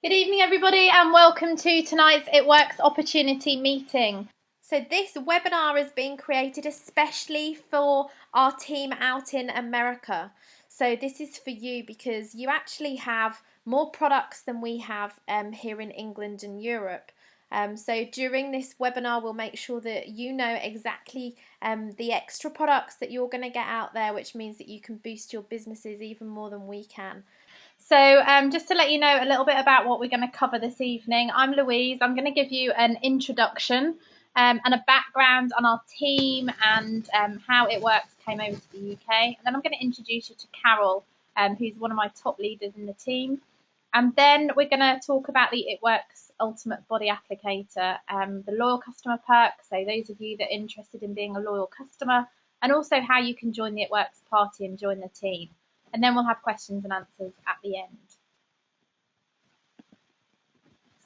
Good evening, everybody, and welcome to tonight's It Works opportunity meeting. So this webinar is being created especially for our team out in America. So this is for you because you actually have more products than we have here in England and Europe. So during this webinar, we'll make sure that you know exactly the extra products that you're going to get out there, which means that you can boost your businesses even more than we can. So just to let you know a little bit about what we're going to cover this evening, I'm Louise. I'm going to give you an introduction and a background on our team and how It Works came over to the UK. And then I'm going to introduce you to Carol, who's one of my top leaders in the team. And then we're going to talk about the It Works Ultimate Body Applicator, the loyal customer perk. So those of you that are interested in being a loyal customer, and also how you can join the It Works party and join the team. And then we'll have questions and answers at the end.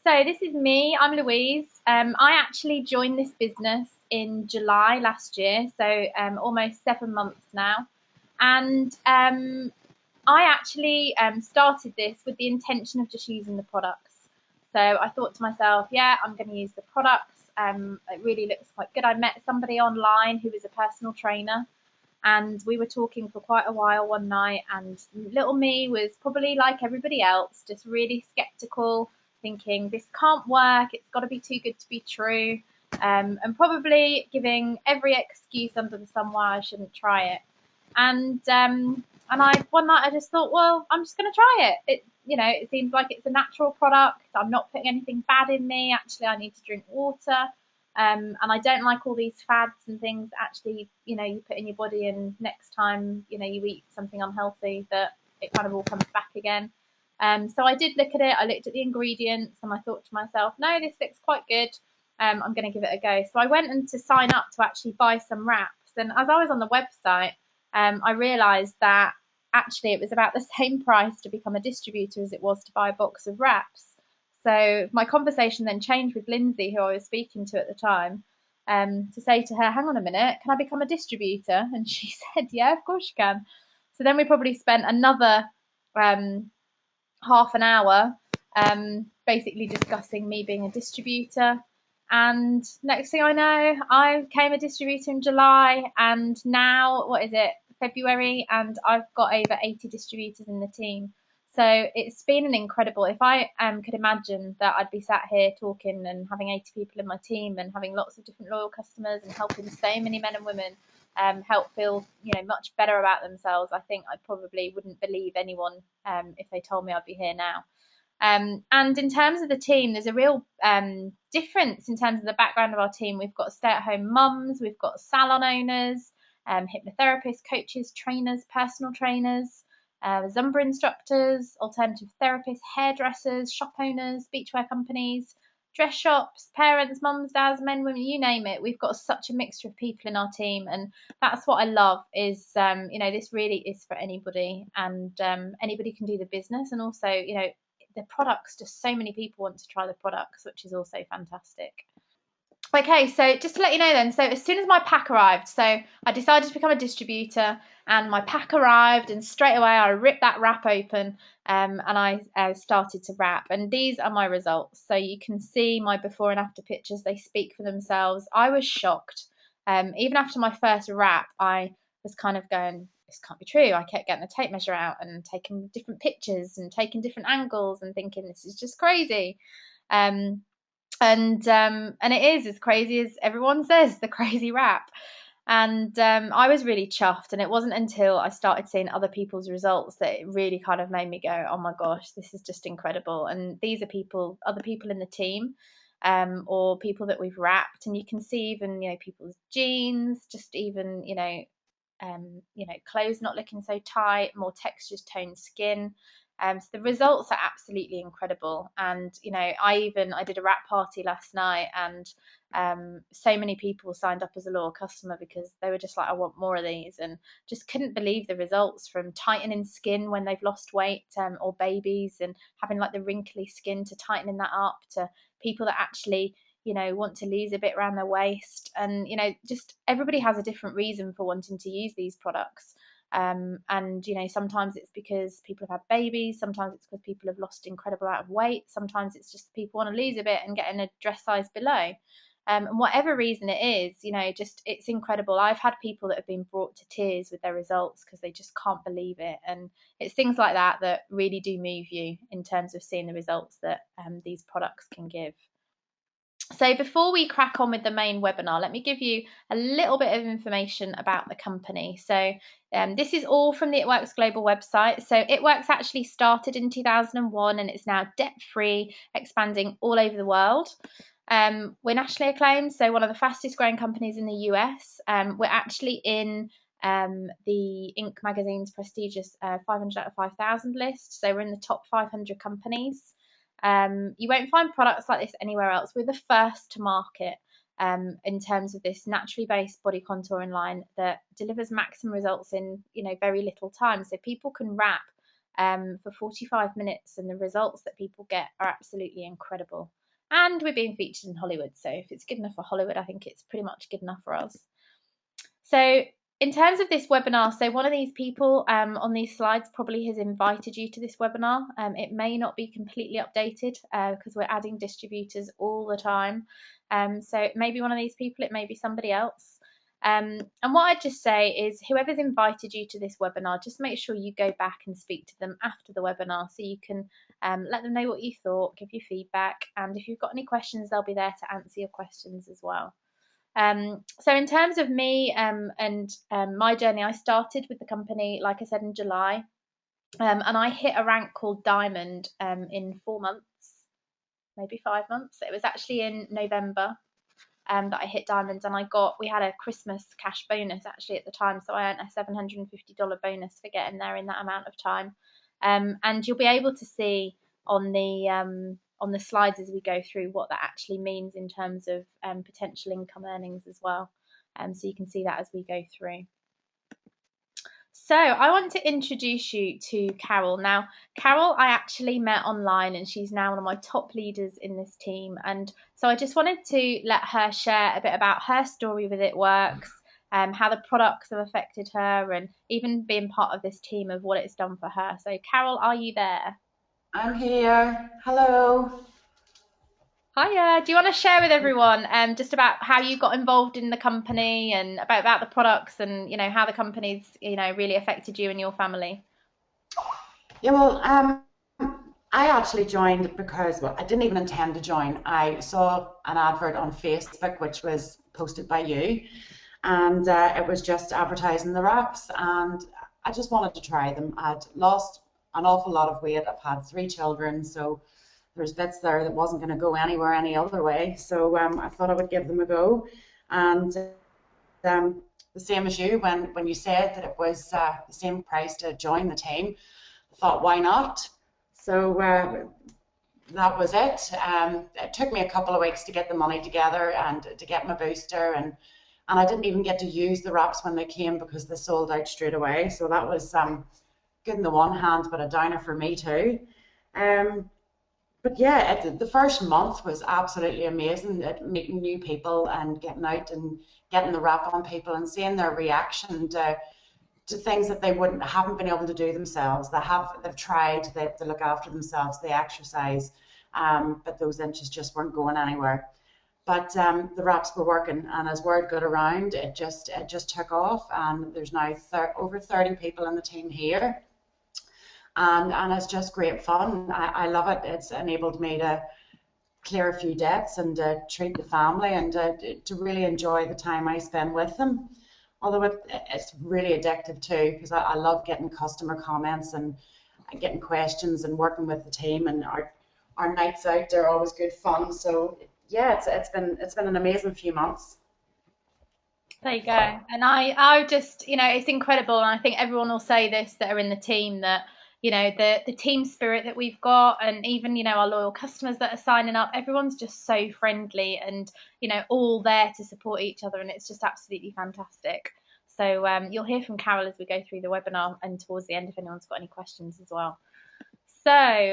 So this is me, I'm Louise. I actually joined this business in July last year, so almost 7 months now. And I actually started this with the intention of just using the products. So I thought to myself, yeah, I'm going to use the products. It really looks quite good. I met somebody online who was a personal trainer, and we were talking for quite a while one night, and little me was probably like everybody else, just really skeptical, thinking this can't work, it's got to be too good to be true, and probably giving every excuse under the sun why I shouldn't try it. And I one night I just thought, well, I'm just going to try it. It seems like it's a natural product. I'm not putting anything bad in me. Actually, I need to drink water. And I don't like all these fads and things that actually, you put in your body, and next time, you eat something unhealthy, that it kind of all comes back again. So I did look at it. I looked at the ingredients and I thought to myself, no, this looks quite good. I'm going to give it a go. So I went and to sign up to actually buy some wraps. And as I was on the website, I realised that actually it was about the same price to become a distributor as it was to buy a box of wraps. So my conversation then changed with Lindsay, who I was speaking to at the time, to say to her, hang on a minute, can I become a distributor? And she said, yeah, of course you can. So then we probably spent another half an hour basically discussing me being a distributor. And next thing I know, I became a distributor in July, and now, what is it, February, and I've got over 80 distributors in the team. So it's been an incredible. If I could imagine that I'd be sat here talking and having 80 people in my team and having lots of different loyal customers and helping so many men and women help feel much better about themselves, I think I probably wouldn't believe anyone if they told me I'd be here now. And in terms of the team, there's a real difference in terms of the background of our team. We've got stay-at-home mums, we've got salon owners, hypnotherapists, coaches, trainers, personal trainers, Zumba instructors, alternative therapists, hairdressers, shop owners, beachwear companies, dress shops, parents, mums, dads, men, women, you name it. We've got such a mixture of people in our team, and that's what I love. Is this really is for anybody, and anybody can do the business, and also the products. Just so many people want to try the products, which is also fantastic. Okay, so just to let you know then, so as soon as my pack arrived, so I decided to become a distributor, and my pack arrived, and straight away I ripped that wrap open, and I started to wrap, and these are my results. So you can see my before and after pictures, they speak for themselves. I was shocked. Even after my first wrap, I was kind of going, this can't be true. I kept getting the tape measure out and taking different pictures and taking different angles and thinking, this is just crazy. And it is as crazy as everyone says, the crazy wrap. And I was really chuffed, and it wasn't until I started seeing other people's results that it really kind of made me go, oh my gosh, this is just incredible. And these are other people in the team, or people that we've wrapped, and you can see even people's jeans, just even clothes not looking so tight, more textures, toned skin. So the results are absolutely incredible. And I did a wrap party last night, and so many people signed up as a loyal customer because they were just like, I want more of these, and just couldn't believe the results, from tightening skin when they've lost weight, or babies, and having like the wrinkly skin, to tightening that up, to people that actually want to lose a bit around their waist. And just everybody has a different reason for wanting to use these products. And sometimes it's because people have had babies, sometimes it's because people have lost incredible amount of weight, sometimes it's just people want to lose a bit and get in a dress size below. And whatever reason it is, just it's incredible. I've had people that have been brought to tears with their results because they just can't believe it. And it's things like that that really do move you in terms of seeing the results that these products can give. So before we crack on with the main webinar, let me give you a little bit of information about the company. So this is all from the It Works Global website. So It Works actually started in 2001 and it's now debt-free, expanding all over the world. We're nationally acclaimed, so one of the fastest growing companies in the US. We're actually in the Inc. magazine's prestigious 500 out of 5,000 list. So we're in the top 500 companies. You won't find products like this anywhere else. We're the first to market in terms of this naturally based body contouring line that delivers maximum results in very little time. So people can wrap for 45 minutes and the results that people get are absolutely incredible. And we're being featured in Hollywood, so if it's good enough for Hollywood, I think it's pretty much good enough for us. So in terms of this webinar, so one of these people on these slides probably has invited you to this webinar. It may not be completely updated because we're adding distributors all the time. So it may be one of these people, it may be somebody else. And what I'd just say is whoever's invited you to this webinar, just make sure you go back and speak to them after the webinar so you can let them know what you thought, give you feedback, and if you've got any questions, they'll be there to answer your questions as well. So in terms of me and my journey, I started with the company, like I said, in July, and I hit a rank called Diamond in 4 months, maybe 5 months. It was actually in November that I hit Diamonds, and we had a Christmas cash bonus actually at the time, so I earned a $750 bonus for getting there in that amount of time. And you'll be able to see on the slides as we go through what that actually means in terms of potential income earnings as well. So you can see that as we go through. So I want to introduce you to Carol. Now, Carol, I actually met online and she's now one of my top leaders in this team. And so I just wanted to let her share a bit about her story with It Works, how the products have affected her, and even being part of this team of what it's done for her. So Carol, are you there? I'm here. Hello. Hiya. Do you want to share with everyone just about how you got involved in the company and about the products and how the company's really affected you and your family? Yeah, well, I actually joined because, well, I didn't even intend to join. I saw an advert on Facebook which was posted by you, and it was just advertising the wraps, and I just wanted to try them. I'd lost an awful lot of weight. I've had 3 children, so there's bits there that wasn't going to go anywhere any other way. So I thought I would give them a go. And the same as you, when you said that it was the same price to join the team, I thought, why not? So that was it. It took me a couple of weeks to get the money together and to get my booster, and I didn't even get to use the wraps when they came because they sold out straight away. So that was good in the one hand, but a downer for me too. But yeah, the first month was absolutely amazing, meeting new people and getting out and getting the wrap on people and seeing their reaction to things that they haven't been able to do themselves. They've tried, they look after themselves, they exercise, but those inches just weren't going anywhere. But the wraps were working, and as word got around, it just took off, and there's now over 30 people in the team here. And it's just great fun. I love it. It's enabled me to clear a few debts and treat the family and to really enjoy the time I spend with them. Although it's really addictive too, because I love getting customer comments and getting questions and working with the team, and our nights out are always good fun. So yeah, it's been an amazing few months. There you go. And I just, it's incredible. And I think everyone will say this that are in the team that, the team spirit that we've got, and even, our loyal customers that are signing up, everyone's just so friendly and, all there to support each other. And it's just absolutely fantastic. So you'll hear from Carol as we go through the webinar and towards the end if anyone's got any questions as well. So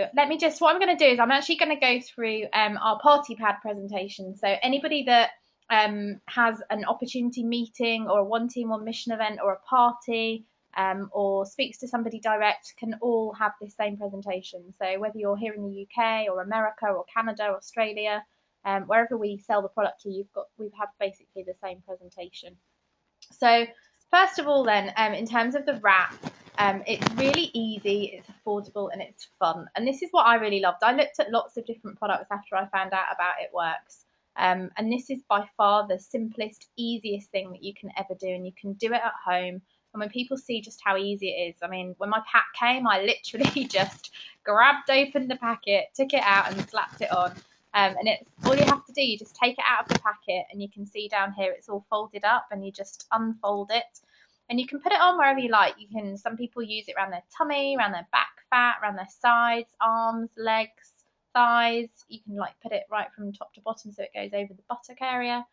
what I'm going to do is I'm actually going to go through our party pad presentation. So anybody that has an opportunity meeting or a one team one mission event or a party, or speaks to somebody direct can all have this same presentation. So whether you're here in the UK or America or Canada, Australia, wherever we sell the product to, we've had basically the same presentation. So first of all then, in terms of the wrap, it's really easy, it's affordable, and it's fun. And this is what I really loved. I looked at lots of different products after I found out about It Works. And this is by far the simplest, easiest thing that you can ever do. And you can do it at home. And when people see just how easy it is, I mean, when my pack came, I literally just grabbed open the packet, took it out and slapped it on. And it's all you have to do, you just take it out of the packet and you can see down here it's all folded up and you just unfold it. And you can put it on wherever you like. Some people use it around their tummy, around their back fat, around their sides, arms, legs, thighs. You can like put it right from top to bottom so it goes over the buttock area.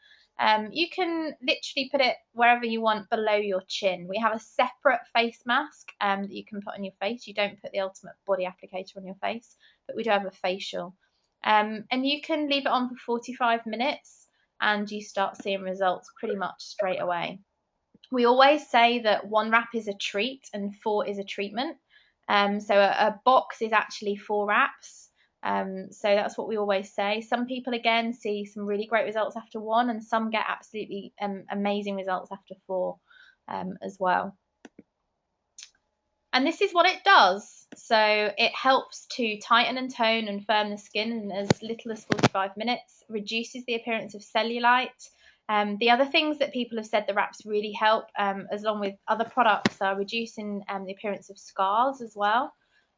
You can literally put it wherever you want below your chin. We have a separate face mask that you can put on your face. You don't put the Ultimate Body Applicator on your face, but we do have a facial. And you can leave it on for 45 minutes and you start seeing results pretty much straight away. We always say that 1 wrap is a treat and 4 is a treatment. So a box is actually 4 wraps. So that's what we always say. Some people, again, see some really great results after 1 and some get absolutely amazing results after 4 as well. And this is what it does. So it helps to tighten and tone and firm the skin in as little as 45 minutes, reduces the appearance of cellulite. The other things that people have said the wraps really help, along with other products, are reducing the appearance of scars as well.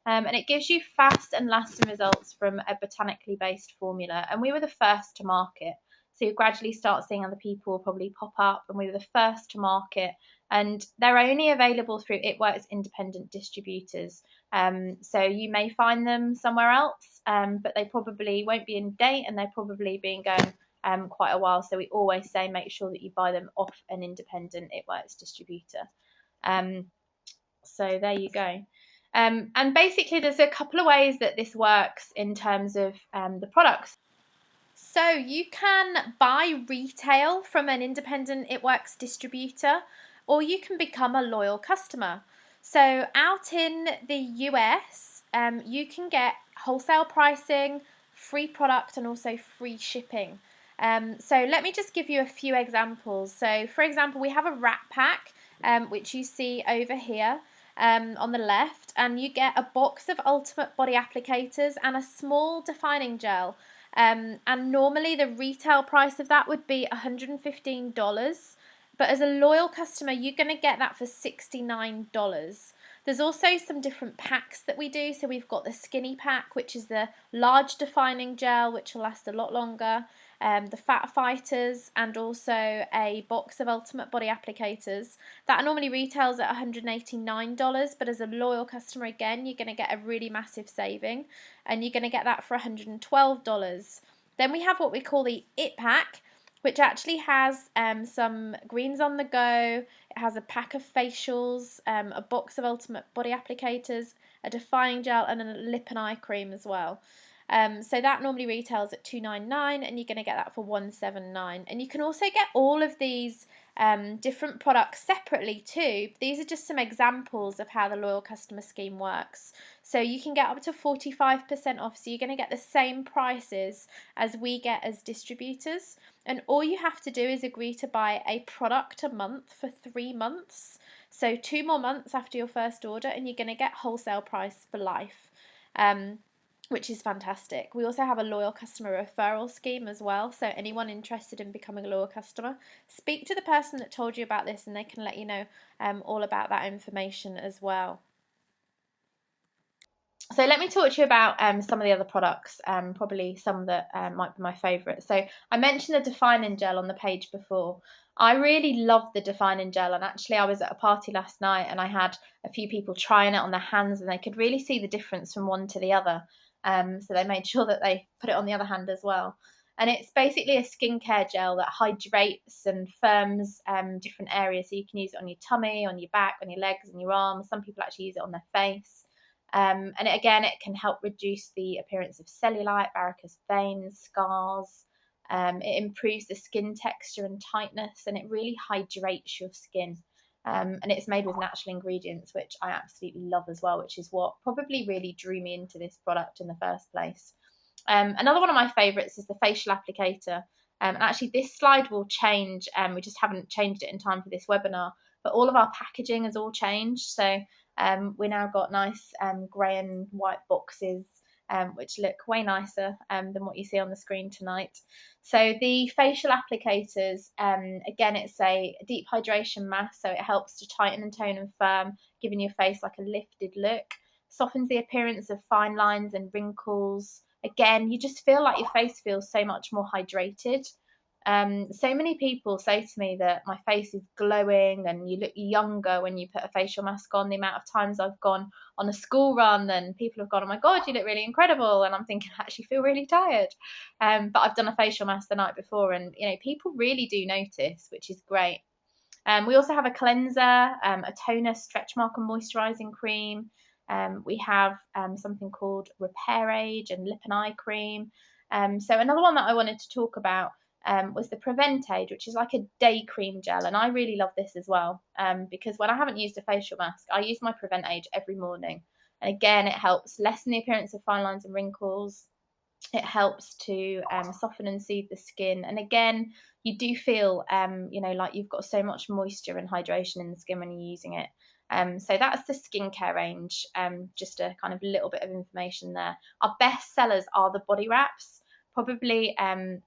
And it gives you fast and lasting results from a botanically based formula. And we were the first to market. So you gradually start seeing other people probably pop up, and we were the first to market. And they're only available through It Works independent distributors. So you may find them somewhere else, but they probably won't be in date and they're probably been going quite a while. So we always say make sure that you buy them off an independent It Works distributor. So there you go. And basically there's a couple of ways that this works in terms of the products. So you can buy retail from an independent It Works distributor, or you can become a loyal customer. So out in the US, you can get wholesale pricing, free product, and also free shipping. So let me just give you a few examples. So for example, we have a wrap pack, which you see over here on the left, and you get a box of Ultimate Body Applicators and a small defining gel. And normally the retail price of that would be $115. But as a loyal customer, you're going to get that for $69. There's also some different packs that we do. So we've got the skinny pack, which is the large defining gel, which will last a lot longer. The Fat Fighters, and also a box of Ultimate Body Applicators. That normally retails at $189, but as a loyal customer, again, you're going to get a really massive saving, and you're going to get that for $112. Then we have what we call the It Pack, which actually has some greens on the go. It has a pack of facials, a box of Ultimate Body Applicators, a defining gel, and a lip and eye cream as well. So that normally retails at $299, and you're going to get that for $179. And you can also get all of these different products separately too. These are just some examples of how the loyal customer scheme works. So you can get up to 45% off, so you're going to get the same prices as we get as distributors. And all you have to do is agree to buy a product a month for 3 months. So 2 more months after your first order, and you're going to get wholesale price for life. Which is fantastic. We also have a loyal customer referral scheme as well. So anyone interested in becoming a loyal customer, speak to the person that told you about this and they can let you know all about that information as well. So let me talk to you about some of the other products, probably some that might be my favourite. So I mentioned the defining gel on the page before. I really love the defining gel, and actually I was at a party last night and I had a few people trying it on their hands and they could really see the difference from one to the other. So they made sure that they put it on the other hand as well. And it's basically a skincare gel that hydrates and firms different areas. So you can use it on your tummy, on your back, on your legs, and your arms. Some people actually use it on their face. And it can help reduce the appearance of cellulite, varicose veins, scars. It improves the skin texture and tightness, and it really hydrates your skin. And it's made with natural ingredients, which I absolutely love as well, which is what probably really drew me into this product in the first place. Another one of my favourites is the facial applicator. And actually, this slide will change. We just haven't changed it in time for this webinar, but all of our packaging has all changed. So we now got nice grey and white boxes, which look way nicer than what you see on the screen tonight. So the facial applicators, again, it's a deep hydration mask, so it helps to tighten and tone and firm, giving your face like a lifted look, softens the appearance of fine lines and wrinkles. Again, you just feel like your face feels so much more hydrated. So many people say to me that my face is glowing and you look younger when you put a facial mask on. The amount of times I've gone on a school run and people have gone, oh my God, you look really incredible. And I'm thinking, I actually feel really tired. But I've done a facial mask the night before and, people really do notice, which is great. We also have a cleanser, a toner, stretch mark and moisturising cream. We have something called Repair Age and lip and eye cream. So another one that I wanted to talk about was the Prevent Age, which is like a day cream gel. And I really love this as well because when I haven't used a facial mask, I use my Prevent Age every morning. And again, it helps lessen the appearance of fine lines and wrinkles. It helps to soften and soothe the skin. And again, you do feel, like you've got so much moisture and hydration in the skin when you're using it. So that's the skincare range, just a kind of little bit of information there. Our best sellers are the body wraps, probably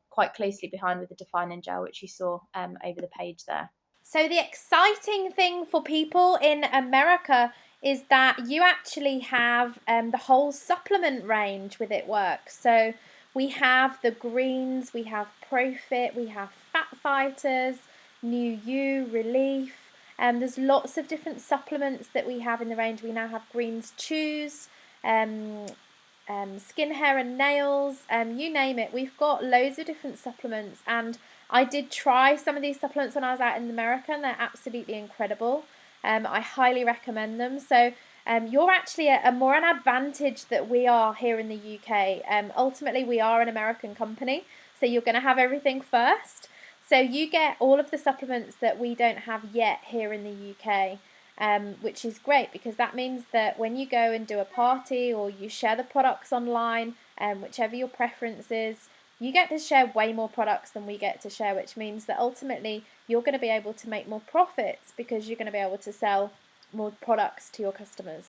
quite closely behind with the defining gel, which you saw over the page there. So the exciting thing for people in America is that you actually have the whole supplement range with It Works. So we have the greens, we have Profit, we have Fat Fighters, New You, Relief. There's lots of different supplements that we have in the range. We now have Greens Choose, skin, hair and nails, you name it. We've got loads of different supplements, and I did try some of these supplements when I was out in America and they're absolutely incredible. I highly recommend them. So you're actually a more an advantage that we are here in the UK. Ultimately, we are an American company, so you're going to have everything first. So you get all of the supplements that we don't have yet here in the UK. Which is great because that means that when you go and do a party or you share the products online, whichever your preference is, you get to share way more products than we get to share, which means that ultimately you're going to be able to make more profits because you're going to be able to sell more products to your customers.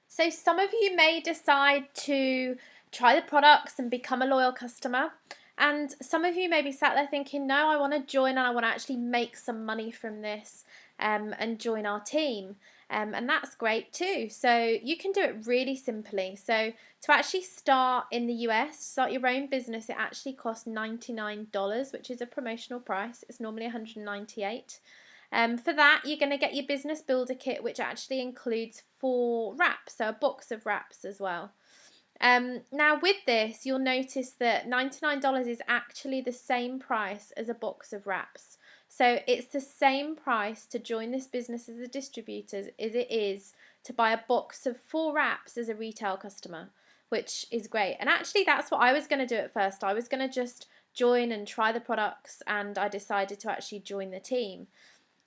So some of you may decide to try the products and become a loyal customer. And some of you may be sat there thinking, no, I want to join and I want to actually make some money from this and join our team. And that's great too. So you can do it really simply. So to actually start in the US, start your own business, it actually costs $99, which is a promotional price. It's normally $198. For that, you're going to get your business builder kit, which actually includes 4 wraps, so a box of wraps as well. Now with this, you'll notice that $99 is actually the same price as a box of wraps. So it's the same price to join this business as a distributor as it is to buy a box of 4 wraps as a retail customer, which is great. And actually that's what I was going to do at first. I was going to just join and try the products, and I decided to actually join the team.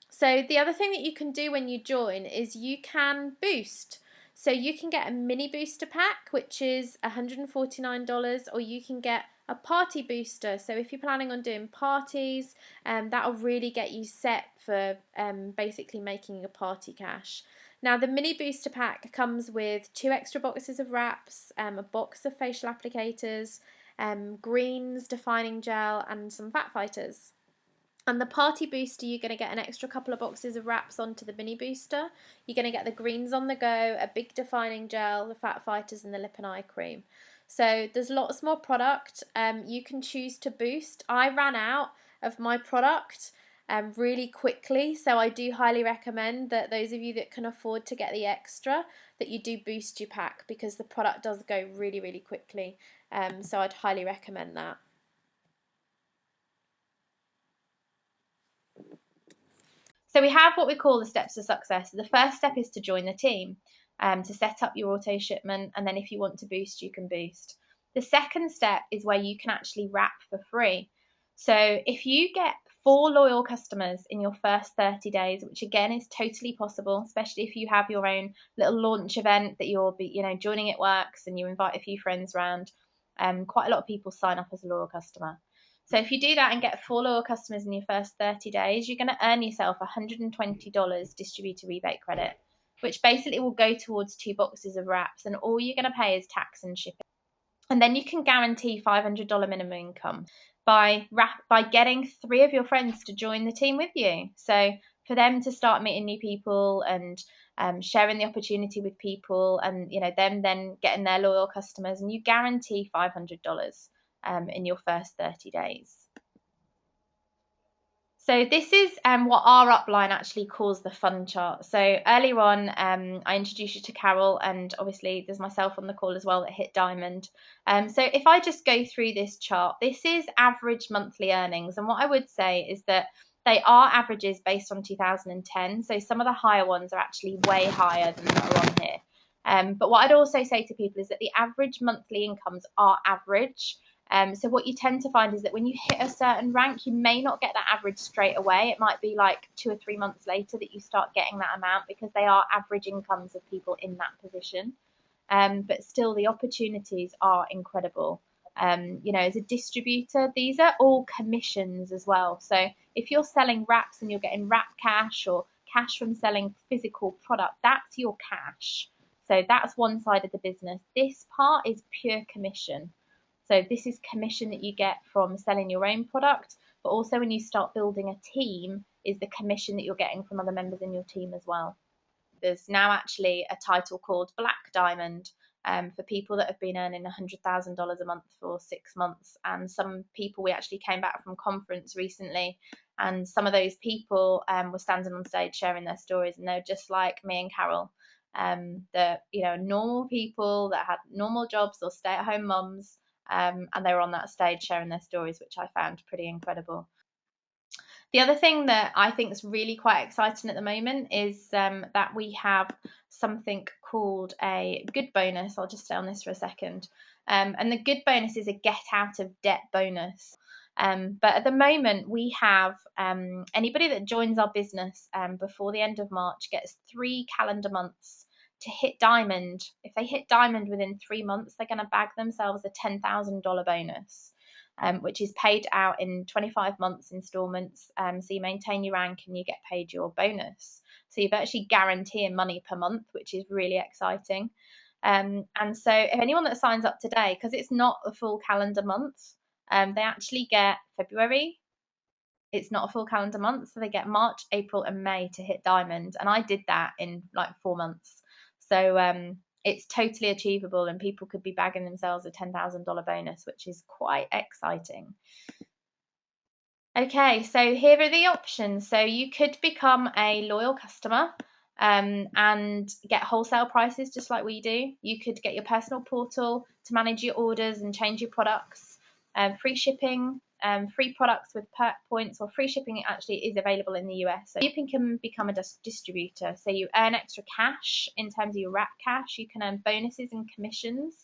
So the other thing that you can do when you join is you can boost. So you can get a mini booster pack, which is $149, or you can get a party booster. So if you're planning on doing parties, that'll really get you set for basically making a party cash. Now the mini booster pack comes with 2 extra boxes of wraps, a box of facial applicators, greens, defining gel, and some fat fighters. And the party booster, you're going to get an extra couple of boxes of wraps onto the mini booster. You're going to get the greens on the go, a big defining gel, the fat fighters, and the lip and eye cream. So there's lots more product. You can choose to boost. I ran out of my product really quickly, so I do highly recommend that those of you that can afford to get the extra, that you do boost your pack, because the product does go really, really quickly. So I'd highly recommend that. So we have what we call the steps to success. The first step is to join the team, to set up your auto shipment, and then if you want to boost, you can boost. The second step is where you can actually wrap for free. So if you get 4 loyal customers in your first 30 days, which again is totally possible, especially if you have your own little launch event that you'll be, joining It Works and you invite a few friends around. Quite a lot of people sign up as a loyal customer. So if you do that and get 4 loyal customers in your first 30 days, you're going to earn yourself $120 distributor rebate credit, which basically will go towards 2 boxes of wraps, and all you're going to pay is tax and shipping. And then you can guarantee $500 minimum income by getting 3 of your friends to join the team with you. So for them to start meeting new people and sharing the opportunity with people, and them then getting their loyal customers, and you guarantee $500 in your first 30 days. So this is what our upline actually calls the fun chart. So earlier on, I introduced you to Carol, and obviously there's myself on the call as well that hit diamond. So if I just go through this chart, this is average monthly earnings. And what I would say is that they are averages based on 2010. So some of the higher ones are actually way higher than that are on here. But what I'd also say to people is that the average monthly incomes are average. So what you tend to find is that when you hit a certain rank, you may not get that average straight away. It might be like 2 or 3 months later that you start getting that amount, because they are average incomes of people in that position. But still, the opportunities are incredible. As a distributor, these are all commissions as well. So if you're selling wraps and you're getting wrap cash or cash from selling physical product, that's your cash. So that's one side of the business. This part is pure commission. So this is commission that you get from selling your own product, but also when you start building a team is the commission that you're getting from other members in your team as well. There's now actually a title called Black Diamond for people that have been earning $100,000 a month for 6 months. And some people, we actually came back from conference recently, and some of those people were standing on stage sharing their stories, and they're just like me and Carol. Normal people that had normal jobs or stay-at-home mums. And they were on that stage sharing their stories, which I found pretty incredible. The other thing that I think is really quite exciting at the moment is that we have something called a good bonus. I'll just stay on this for a second. And the good bonus is a get out of debt bonus. But at the moment, we have anybody that joins our business before the end of March gets 3 calendar months to hit diamond. If they hit diamond within 3 months, they're going to bag themselves a $10,000 bonus, which is paid out in 25 months installments. So you maintain your rank and you get paid your bonus. So you're actually guaranteeing money per month, which is really exciting. And so if anyone that signs up today, because it's not a full calendar month, they actually get February. It's not a full calendar month, so they get March, April, and May to hit diamond. And I did that in like 4 months. So it's totally achievable, and people could be bagging themselves a $10,000 bonus, which is quite exciting. Okay, so here are the options. So you could become a loyal customer and get wholesale prices just like we do. You could get your personal portal to manage your orders and change your products, free shipping, free products with perk points, or free shipping actually is available in the US. So you can become a distributor. So you earn extra cash in terms of your wrap cash. You can earn bonuses and commissions.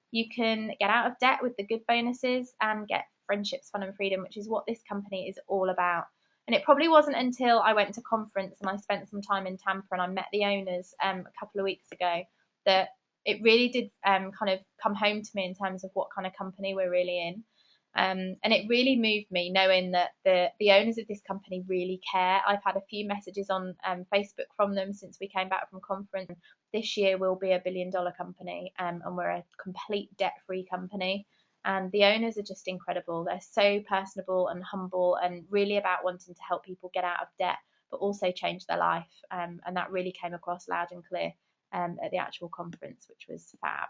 You can get out of debt with the good bonuses and get friendships, fun and freedom, which is what this company is all about. And it probably wasn't until I went to conference and I spent some time in Tampa and I met the owners a couple of weeks ago that it really did kind of come home to me in terms of what kind of company we're really in. And it really moved me knowing that the owners of this company really care. I've had a few messages on Facebook from them since we came back from conference. This year we'll be $1 billion company, and we're a complete debt-free company. And the owners are just incredible. They're so personable and humble and really about wanting to help people get out of debt, but also change their life. And that really came across loud and clear at the actual conference, which was fab.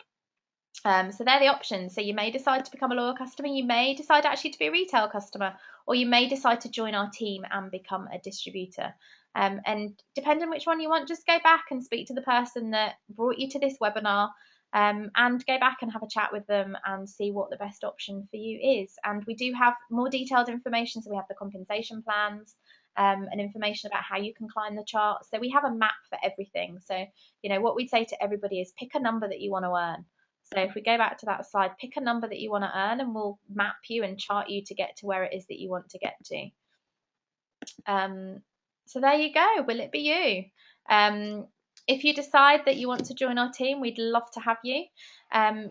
So they're the options. So you may decide to become a loyal customer, you may decide actually to be a retail customer, or you may decide to join our team and become a distributor. And depending on which one you want, just go back and speak to the person that brought you to this webinar, and go back and have a chat with them and see what the best option for you is. And we do have more detailed information. So we have the compensation plans, and information about how you can climb the chart. So we have a map for everything. So, what we'd say to everybody is pick a number that you want to earn. So if we go back to that slide, pick a number that you want to earn and we'll map you and chart you to get to where it is that you want to get to. Um, so there you go. Will it be you? If you decide that you want to join our team, we'd love to have you.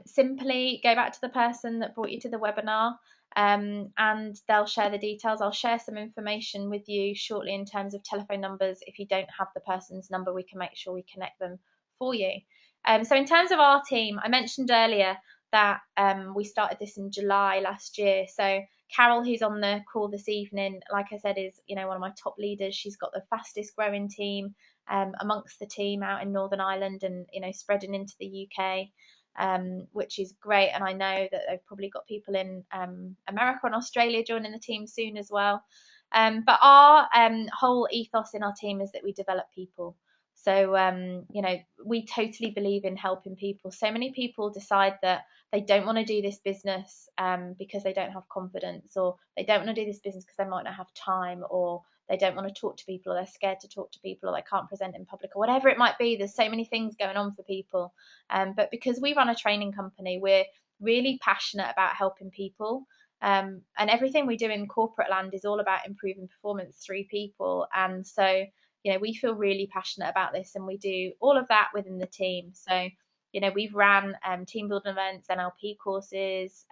Simply go back to the person that brought you to the webinar, and they'll share the details. I'll share some information with you shortly in terms of telephone numbers. If you don't have the person's number, we can make sure we connect them for you. So in terms of our team, I mentioned earlier that we started this in July last year. So Carol, who's on the call this evening, like I said, is one of my top leaders. She's got the fastest growing team amongst the team out in Northern Ireland, and spreading into the UK, which is great. And I know that they've probably got people in America and Australia joining the team soon as well. But our whole ethos in our team is that we develop people. So, we totally believe in helping people. So many people decide that they don't want to do this business because they don't have confidence, or they don't want to do this business because they might not have time, or they don't want to talk to people, or they're scared to talk to people, or they can't present in public, or whatever it might be. There's so many things going on for people. But because we run a training company, we're really passionate about helping people. And everything we do in corporate land is all about improving performance through people. And so, we feel really passionate about this, and we do all of that within the team. So, we've ran team building events, NLP courses,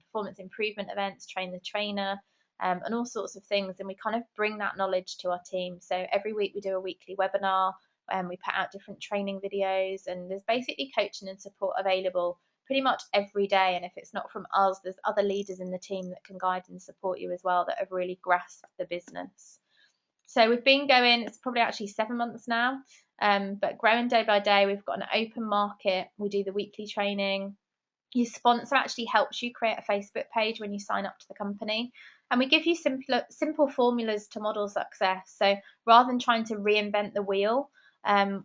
performance improvement events, train the trainer, and all sorts of things. And we kind of bring that knowledge to our team. So every week we do a weekly webinar, and we put out different training videos, and there's basically coaching and support available pretty much every day. And if it's not from us, there's other leaders in the team that can guide and support you as well, that have really grasped the business. So we've been going, it's probably actually 7 months now, but growing day by day. We've got an open market. We do the weekly training. Your sponsor actually helps you create a Facebook page when you sign up to the company. And we give you simple formulas to model success. So rather than trying to reinvent the wheel,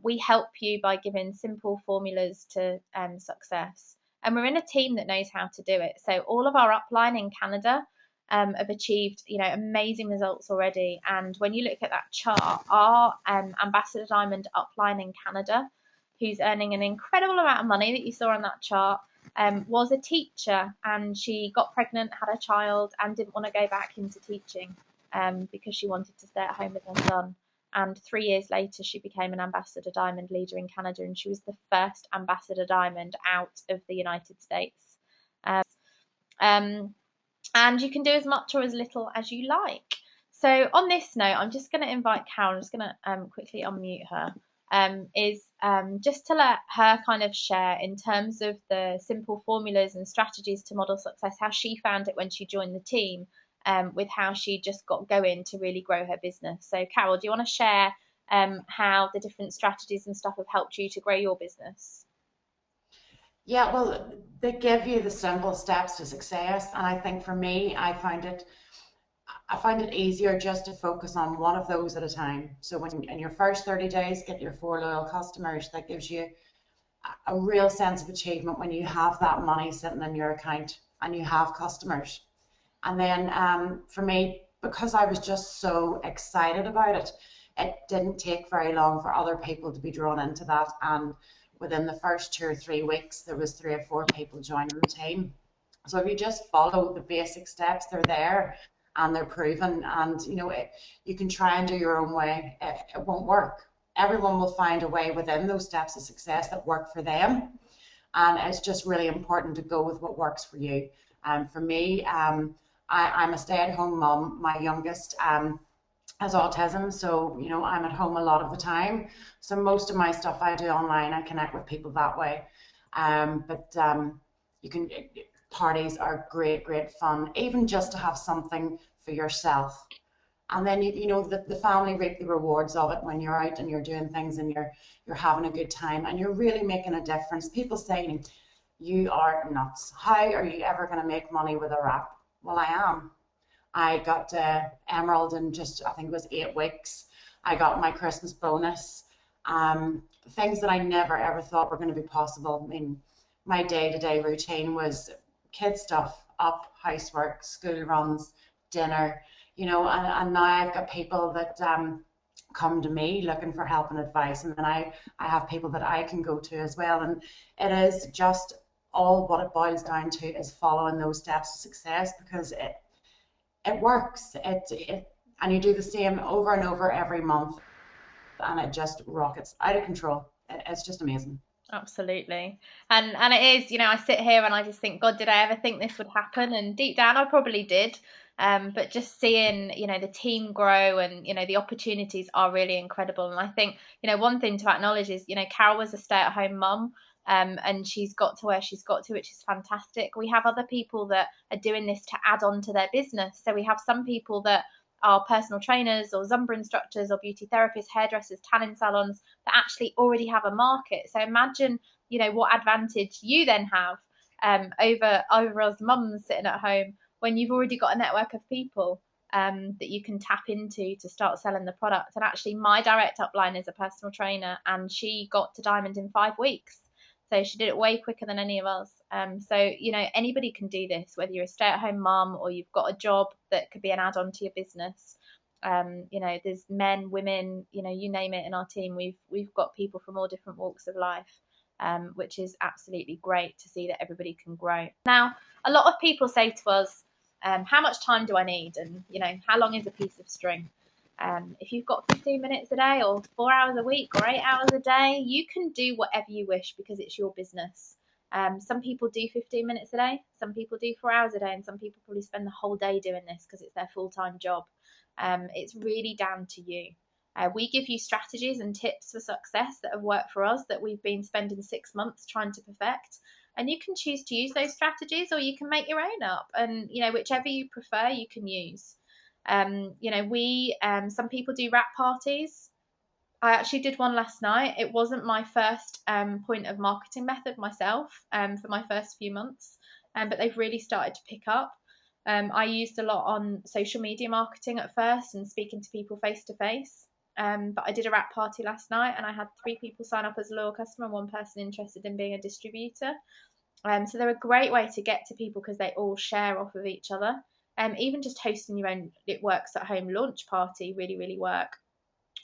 we help you by giving simple formulas to success. And we're in a team that knows how to do it. So all of our upline in Canada have achieved amazing results already. And when you look at that chart, our Ambassador Diamond upline in Canada, who's earning an incredible amount of money that you saw on that chart, was a teacher, and she got pregnant, had a child, and didn't want to go back into teaching because she wanted to stay at home with her son. And 3 years later, she became an Ambassador Diamond leader in Canada, and she was the first Ambassador Diamond out of the United States. And you can do as much or as little as you like. So on this note, I'm just going to invite Carol. I'm just going to quickly unmute her. Just to let her kind of share in terms of the simple formulas and strategies to model success, how she found it when she joined the team, with how she just got going to really grow her business. So Carol, do you want to share how the different strategies and stuff have helped you to grow your business? Yeah, well, they give you the simple steps to success, and I think for me, I find it easier just to focus on one of those at a time. So when in your first 30 days, get your 4 loyal customers. That gives you a real sense of achievement when you have that money sitting in your account and you have customers. And then for me, because I was just so excited about it, it didn't take very long for other people to be drawn into that. And within the first 2 or 3 weeks, there was 3 or 4 people joining the team. So if you just follow the basic steps, they're there and they're proven. And you can try and do your own way. It won't work. Everyone will find a way within those steps of success that work for them. And it's just really important to go with what works for you. For me, I'm a stay-at-home mom. My youngest has autism, so I'm at home a lot of the time. So most of my stuff I do online. I connect with people that way. You can. Parties are great fun, even just to have something for yourself. And then the family reap the rewards of it when you're out and you're doing things and you're having a good time and you're really making a difference. People say, you are nuts. How are you ever going to make money with a wrap? Well, I am. I got Emerald in just, I think it was 8 weeks. I got my Christmas bonus. Things that I never ever thought were going to be possible. I mean, my day-to-day routine was kid stuff, up, housework, school runs, dinner, and now I've got people that come to me looking for help and advice, and then I have people that I can go to as well. And it is just all what it boils down to is following those steps to success, because it works. and you do the same over and over every month, and it just rockets out of control. It's just amazing. Absolutely. And it is, I sit here and I just think, God, did I ever think this would happen? And deep down I probably did. But just seeing, the team grow and, the opportunities are really incredible. And I think, one thing to acknowledge is, Carol was a stay-at-home mum. And she's got to where she's got to, which is fantastic. We have other people that are doing this to add on to their business. So we have some people that are personal trainers or Zumba instructors or beauty therapists, hairdressers, tanning salons that actually already have a market. So imagine, what advantage you then have over us mums sitting at home when you've already got a network of people that you can tap into to start selling the product. And actually, my direct upline is a personal trainer, and she got to Diamond in 5 weeks. So she did it way quicker than any of us. So, anybody can do this, whether you're a stay-at-home mum or you've got a job that could be an add-on to your business. There's men, women, you name it in our team. We've got people from all different walks of life, which is absolutely great to see that everybody can grow. Now, a lot of people say to us, how much time do I need? And, how long is a piece of string? If you've got 15 minutes a day or 4 hours a week or 8 hours a day, you can do whatever you wish because it's your business. Some people do 15 minutes a day, some people do 4 hours a day, and some people probably spend the whole day doing this because it's their full-time job. It's really down to you. We give you strategies and tips for success that have worked for us that we've been spending 6 months trying to perfect. And you can choose to use those strategies or you can make your own up. And, whichever you prefer, you can use. Some people do wrap parties. I actually did one last night. It wasn't my first point of marketing method myself for my first few months, but they've really started to pick up. I used a lot on social media marketing at first and speaking to people face to face. But I did a wrap party last night and I had 3 people sign up as a loyal customer and 1 person interested in being a distributor. So they're a great way to get to people because they all share off of each other. Even just hosting your own It Works at Home launch party really, really work.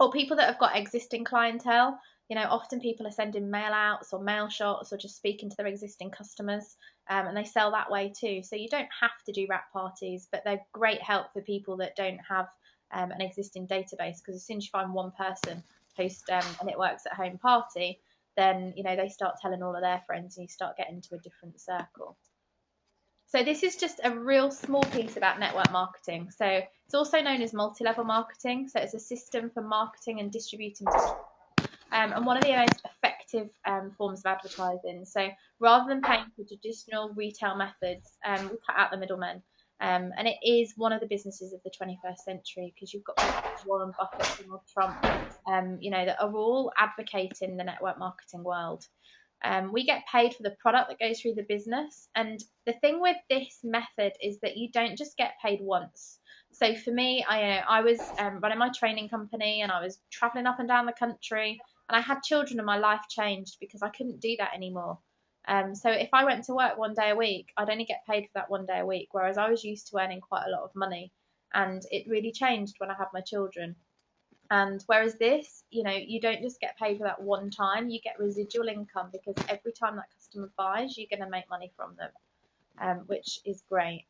Or people that have got existing clientele. Often people are sending mail outs or mail shots or just speaking to their existing customers, and they sell that way too. So you don't have to do wrap parties, but they're great help for people that don't have an existing database, because as soon as you find one person host an It Works at Home party, then they start telling all of their friends and you start getting to a different circle. So this is just a real small piece about network marketing. So it's also known as multi-level marketing. So it's a system for marketing and distributing, and one of the most effective forms of advertising. So rather than paying for traditional retail methods, we cut out the middlemen. And it is one of the businesses of the 21st century, because you've got people like Warren Buffett, Donald Trump, that are all advocating the network marketing world. We get paid for the product that goes through the business. And the thing with this method is that you don't just get paid once. So for me, I was running my training company and I was traveling up and down the country, and I had children and my life changed because I couldn't do that anymore. So if I went to work 1 day a week, I'd only get paid for that 1 day a week, whereas I was used to earning quite a lot of money. And it really changed when I had my children. And whereas this, you don't just get paid for that one time, you get residual income because every time that customer buys, you're going to make money from them, which is great.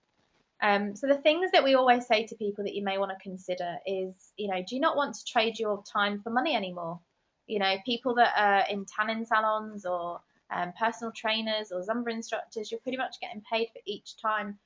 So the things that we always say to people that you may want to consider is, do you not want to trade your time for money anymore? People that are in tanning salons or personal trainers or Zumba instructors, you're pretty much getting paid for each time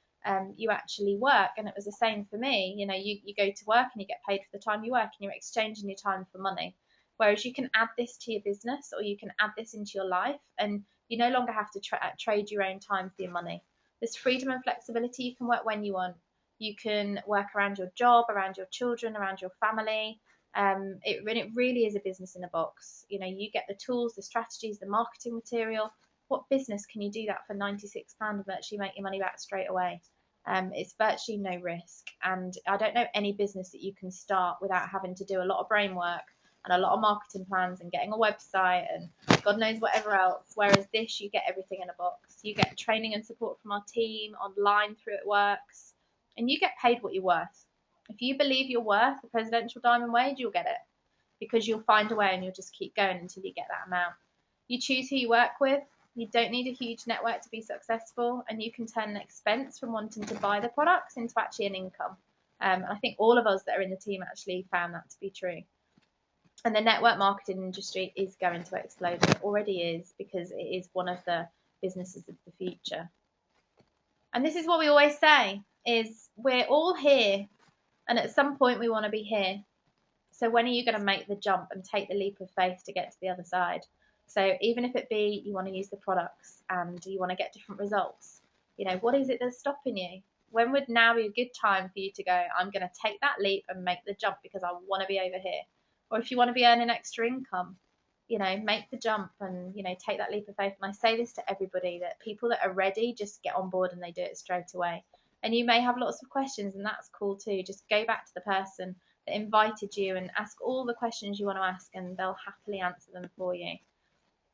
you actually work. And it was the same for me. You go to work and you get paid for the time you work, and you're exchanging your time for money. Whereas you can add this to your business, or you can add this into your life, and you no longer have to trade your own time for your money. There's freedom and flexibility. You can work when you want. You can work around your job, around your children, around your family. It really is a business in a box. You get the tools, the strategies, the marketing material. What business can you do that for £96 and virtually make your money back straight away? It's virtually no risk. And I don't know any business that you can start without having to do a lot of brain work and a lot of marketing plans and getting a website and God knows whatever else. Whereas this, you get everything in a box. You get training and support from our team online through It Works, and you get paid what you're worth. If you believe you're worth the presidential diamond wage, you'll get it, because you'll find a way and you'll just keep going until you get that amount. You choose who you work with. You don't need a huge network to be successful, and you can turn an expense from wanting to buy the products into actually an income. And I think all of us that are in the team actually found that to be true. And the network marketing industry is going to explode. It already is, because it is one of the businesses of the future. And this is what we always say, is we're all here, and at some point we want to be here. So when are you going to make the jump and take the leap of faith to get to the other side? So even if it be you want to use the products and you want to get different results, what is it that's stopping you? When would now be a good time for you to go, I'm going to take that leap and make the jump because I want to be over here? Or if you want to be earning extra income, make the jump and, take that leap of faith. And I say this to everybody, that people that are ready just get on board and they do it straight away. And you may have lots of questions, and that's cool too. Just go back to the person that invited you and ask all the questions you want to ask, and they'll happily answer them for you.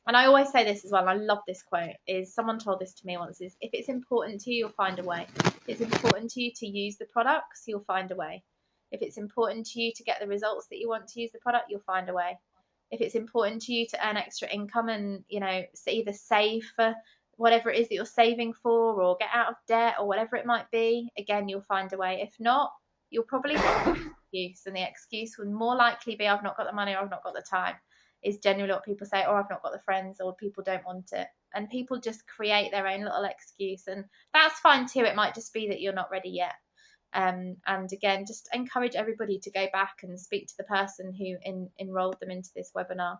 And I always say this as well, and I love this quote, is someone told this to me once, is if it's important to you, you'll find a way. If it's important to you to use the products, you'll find a way. If it's important to you to get the results that you want to use the product, you'll find a way. If it's important to you to earn extra income and, either save for whatever it is that you're saving for, or get out of debt, or whatever it might be, again, you'll find a way. If not, you'll probably find an excuse, and the excuse would more likely be, I've not got the money, or I've not got the time, is generally what people say, or I've not got the friends, or people don't want it. And people just create their own little excuse, and that's fine too. It might just be that you're not ready yet. And again, just encourage everybody to go back and speak to the person who enrolled them into this webinar.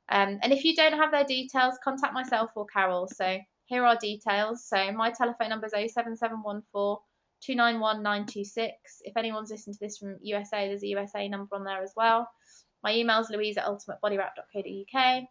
And if you don't have their details, contact myself or Carol. So here are details. So my telephone number is 07714 291 926. If anyone's listening to this from USA, there's a USA number on there as well. My email is louise@ultimatebodywrap.co.uk,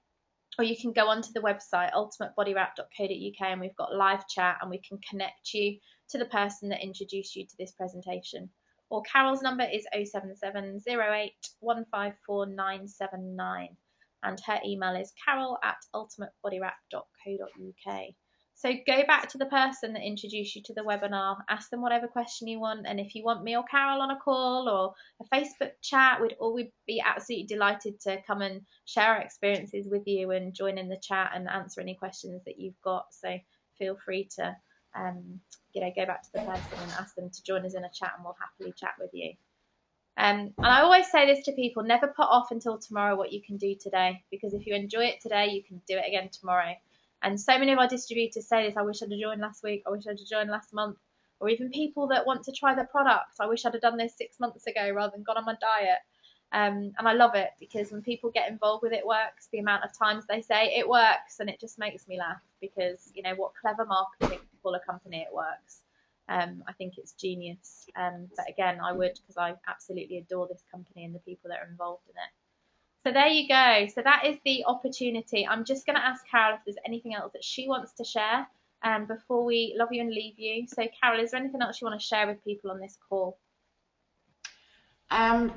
or you can go onto the website ultimatebodywrap.co.uk, and we've got live chat, and we can connect you to the person that introduced you to this presentation. Or Carol's number is 07708154979, and her email is carol@ultimatebodywrap.co.uk. So go back to the person that introduced you to the webinar, ask them whatever question you want, and if you want me or Carol on a call or a Facebook chat, we'd be absolutely delighted to come and share our experiences with you and join in the chat and answer any questions that you've got. So feel free to go back to the person and ask them to join us in a chat, and we'll happily chat with you. And I always say this to people, never put off until tomorrow what you can do today, because if you enjoy it today, you can do it again tomorrow. And so many of our distributors say this, I wish I'd have joined last week, I wish I'd have joined last month, or even people that want to try the product, I wish I'd have done this 6 months ago rather than gone on my diet. And I love it, because when people get involved with It Works, the amount of times they say it works, and it just makes me laugh, because what clever marketing to call a company It Works. I think it's genius. But again, I would, because I absolutely adore this company and the people that are involved in it. So there you go. So that is the opportunity. I'm just going to ask Carol if there's anything else that she wants to share before we love you and leave you. So Carol, is there anything else you want to share with people on this call? I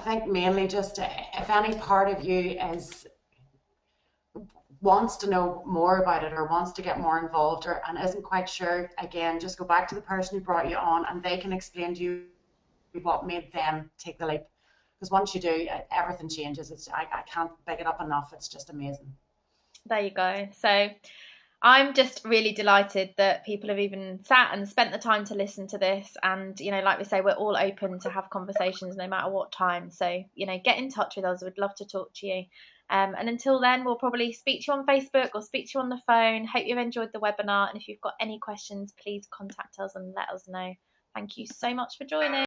think mainly just if any part of you wants to know more about it, or wants to get more involved, and isn't quite sure, again, just go back to the person who brought you on, and they can explain to you what made them take the leap. Because once you do, everything changes. I can't big it up enough. It's just amazing. There you go. So I'm just really delighted that people have even sat and spent the time to listen to this. And, like we say, we're all open to have conversations no matter what time. So, get in touch with us. We'd love to talk to you. And until then, we'll probably speak to you on Facebook or speak to you on the phone. Hope you've enjoyed the webinar. And if you've got any questions, please contact us and let us know. Thank you so much for joining.